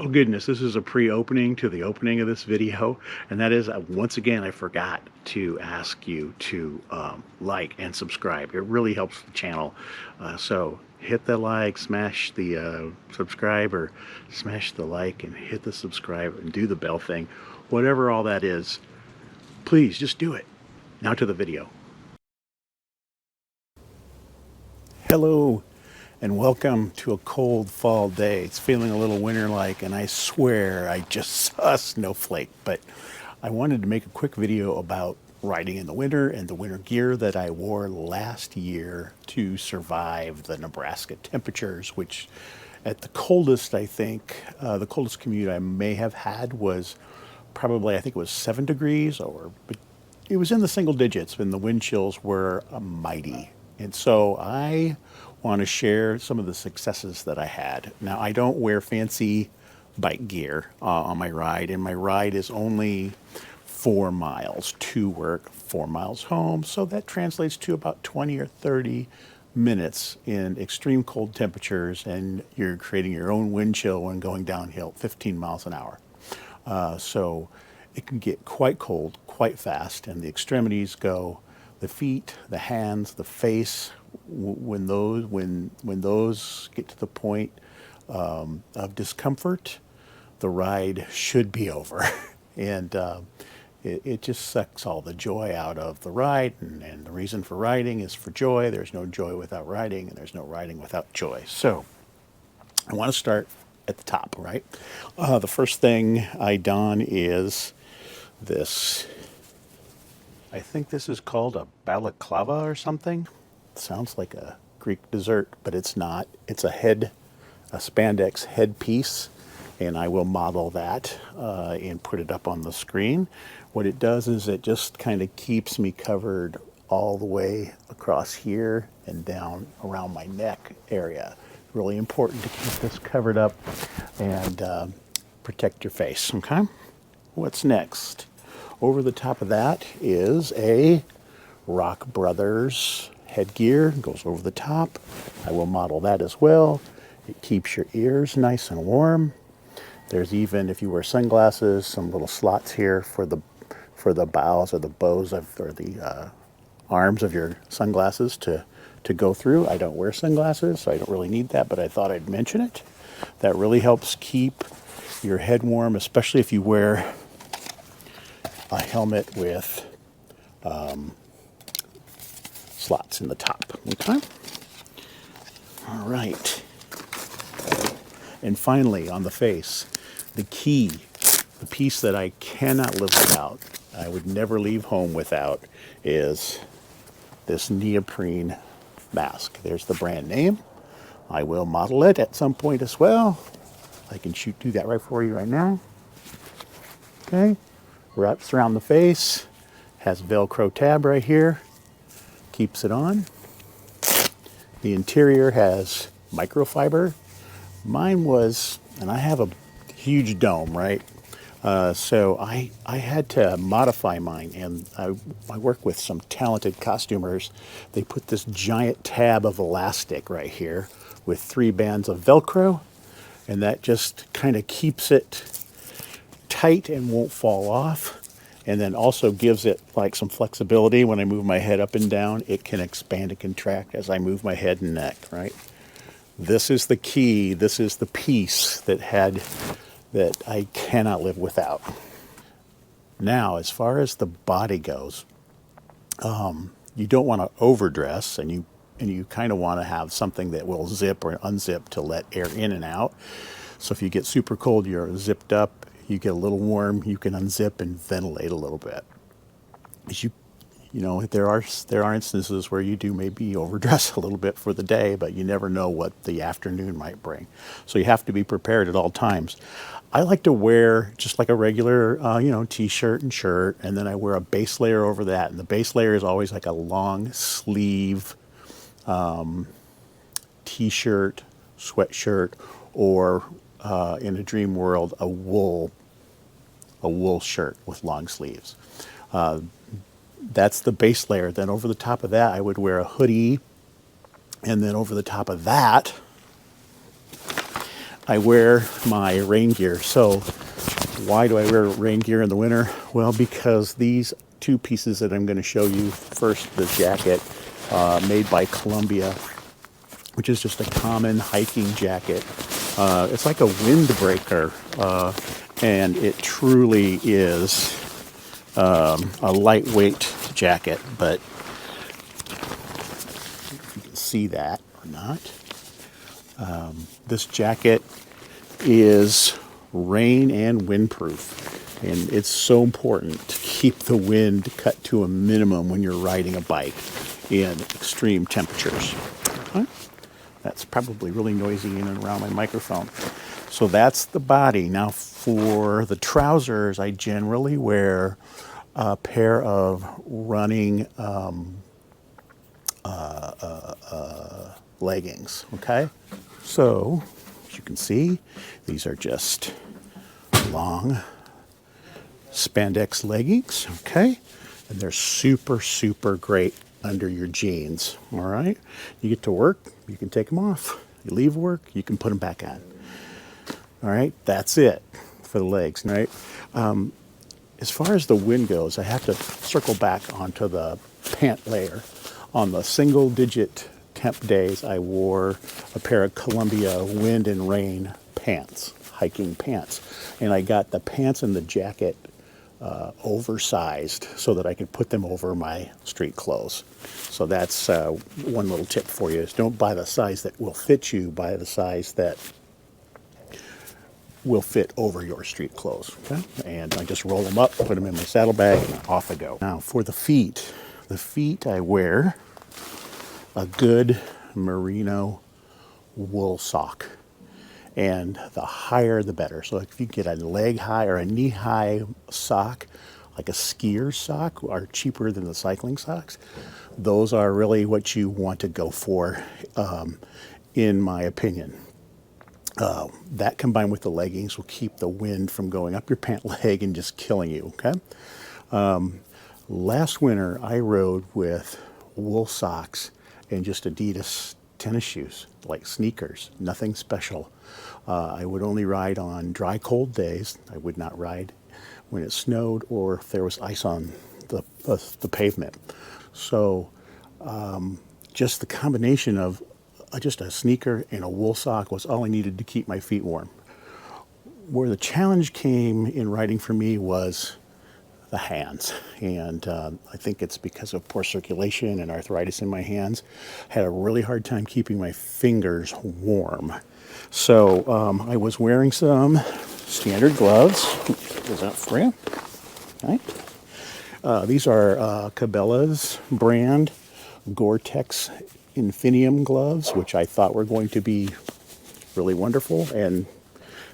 Oh goodness, this is a pre-opening to the opening of this video, and that is once again I forgot to ask you to like and subscribe. It really helps the channel. So hit the like, smash the subscribe, or smash the like and hit the subscribe and do the bell thing, whatever all that is. Please just do it. Now to the video. Hello and welcome to a cold fall day. It's feeling a little winter-like, and I swear I just saw a snowflake. But I wanted to make a quick video about riding in the winter and the winter gear that I wore last year to survive the Nebraska temperatures, which at the coldest, I think, the coldest commute I may have had was probably, I think it was 7 degrees, but it was in the single digits, and the wind chills were mighty. And so I want to share some of the successes that I had. Now, I don't wear fancy bike gear on my ride, and my ride is only 4 miles to work, 4 miles home. So that translates to about 20 or 30 minutes in extreme cold temperatures, and you're creating your own wind chill when going downhill 15 miles an hour. So it can get quite cold quite fast, and the extremities go the feet, the hands, the face. When those get to the point of discomfort, the ride should be over. And it just sucks all the joy out of the ride. And the reason for riding is for joy. There's no joy without riding, and there's no riding without joy. So I want to start at the top, right? The first thing I don is this. I think this is called a balaclava or something. It sounds like a Greek dessert, but it's not. It's a spandex headpiece, and I will model that and put it up on the screen. What it does is it just kind of keeps me covered all the way across here and down around my neck area. Really important to keep this covered up and protect your face, okay? What's next? Over the top of that is a Rock Brothers headgear. It goes over the top. I will model that as well. It keeps your ears nice and warm. There's even, if you wear sunglasses, some little slots here for the bows or the bows or the arms of your sunglasses to go through. I don't wear sunglasses, so I don't really need that, but I thought I'd mention it. That really helps keep your head warm, especially if you wear a helmet with slots in the top. Okay? All right. And finally, on the face, the piece that I cannot live without, I would never leave home without, is this neoprene mask. There's the brand name. I will model it at some point as well. I can do that right for you right now. Okay. Wraps around the face, has Velcro tab right here, keeps it on. The interior has microfiber. Mine was, and I have a huge dome, right? So I had to modify mine, and I work with some talented costumers. They put this giant tab of elastic right here with 3 bands of Velcro, and that just kind of keeps it tight and won't fall off, and then also gives it like some flexibility. When I move my head up and down, it can expand and contract as I move my head and neck, right? This is the key. This is the piece that I cannot live without. Now, as far as the body goes, you don't want to overdress, and you kind of want to have something that will zip or unzip to let air in and out. So if you get super cold, you're zipped up, you get a little warm, you can unzip and ventilate a little bit. As you know, there are instances where you do maybe overdress a little bit for the day, but you never know what the afternoon might bring. So you have to be prepared at all times. I like to wear just like a regular, t-shirt and shirt, and then I wear a base layer over that. And the base layer is always like a long sleeve t-shirt, sweatshirt, or in a dream world, a wool shirt with long sleeves. That's the base layer. Then over the top of that, I would wear a hoodie, and then over the top of that, I wear my rain gear. So why do I wear rain gear in the winter? Well, because these two pieces that I'm going to show you, first the jacket made by Columbia, which is just a common hiking jacket. It's like a windbreaker, and it truly is a lightweight jacket, but if you can see that or not. This jacket is rain and windproof, and it's so important to keep the wind cut to a minimum when you're riding a bike in extreme temperatures. Okay? That's probably really noisy in and around my microphone. So that's the body. Now for the trousers, I generally wear a pair of running leggings, okay? So, as you can see, these are just long spandex leggings, okay? And they're super, super great under your jeans, all right? You get to work, you can take them off. You leave work, you can put them back on. All right, that's it for the legs, right? As far as the wind goes, I have to circle back onto the pant layer. On the single digit temp days, I wore a pair of Columbia wind and rain pants, hiking pants. And I got the pants and the jacket oversized so that I could put them over my street clothes. So that's one little tip for you, is don't buy the size that will fit you, buy the size that will fit over your street clothes, okay? And I just roll them up, put them in my saddlebag, and off I go. Now for the feet I wear a good merino wool sock. And the higher the better. So if you get a leg high or a knee high sock, like a skier's sock, are cheaper than the cycling socks. Those are really what you want to go for, in my opinion. That combined with the leggings will keep the wind from going up your pant leg and just killing you, okay? Last winter, I rode with wool socks and just Adidas tennis shoes, like sneakers, nothing special. I would only ride on dry, cold days. I would not ride when it snowed or if there was ice on the pavement. So just the combination of just a sneaker and a wool sock was all I needed to keep my feet warm. Where the challenge came in riding for me was the hands. And I think it's because of poor circulation and arthritis in my hands. I had a really hard time keeping my fingers warm. So I was wearing some standard gloves. Is that for you? Okay. These are Cabela's brand Gore-Tex Infinium gloves, which I thought were going to be really wonderful, and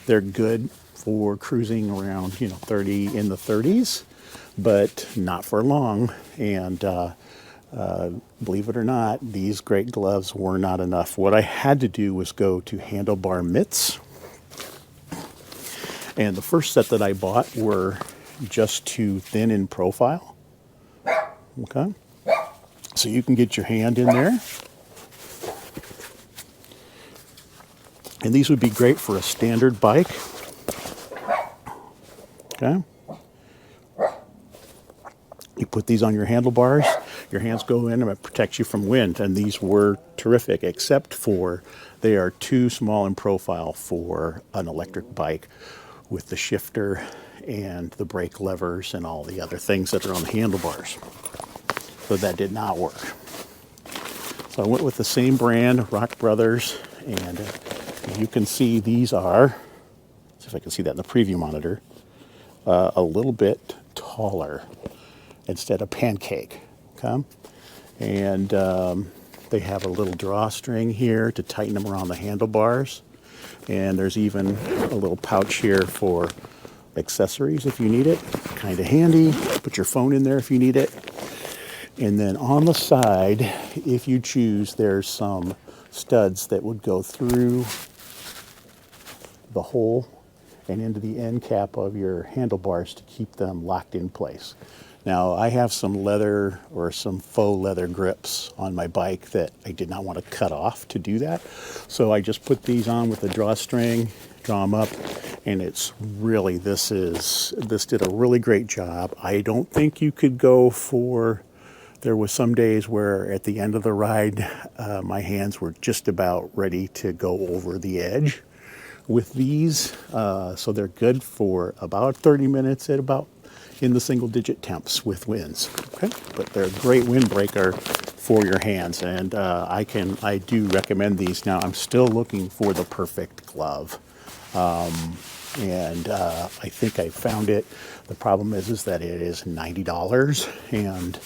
they're good for cruising around, 30 in the 30s, but not for long. And believe it or not, these great gloves were not enough. What I had to do was go to handlebar mitts, and the first set that I bought were just too thin in profile. Okay, so you can get your hand in there. And these would be great for a standard bike. Okay. You put these on your handlebars, your hands go in and it protects you from wind. And these were terrific, except for they are too small in profile for an electric bike with the shifter and the brake levers and all the other things that are on the handlebars. So that did not work. So I went with the same brand, Rock Brothers, and you can see these are, let's see if I can see that in the preview monitor, a little bit taller instead of pancake, okay? And they have a little drawstring here to tighten them around the handlebars. And there's even a little pouch here for accessories if you need it. Kind of handy. Put your phone in there if you need it. And then on the side, if you choose, there's some studs that would go through the hole and into the end cap of your handlebars to keep them locked in place. Now, I have some leather or some faux leather grips on my bike that I did not want to cut off to do that. So I just put these on with a drawstring, draw them up, and it's really, this did a really great job. I don't think you could go for, there was some days where at the end of the ride, my hands were just about ready to go over the edge with these. So they're good for about 30 minutes at about in the single digit temps with winds. Okay, but they're a great windbreaker for your hands, and I do recommend these. Now I'm still looking for the perfect glove, and I think I found it. The problem is that it is $90, and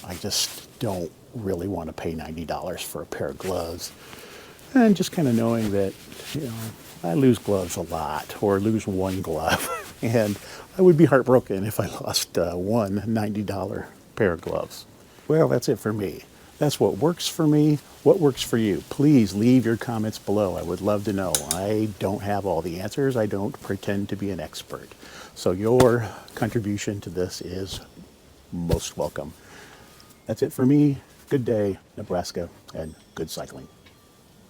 I just don't really want to pay $90 for a pair of gloves. And just kind of knowing that, I lose gloves a lot, or lose one glove, and I would be heartbroken if I lost one $90 pair of gloves. Well, that's it for me. That's what works for me. What works for you? Please leave your comments below. I would love to know. I don't have all the answers. I don't pretend to be an expert. So your contribution to this is most welcome. That's it for me. Good day, Nebraska, and good cycling.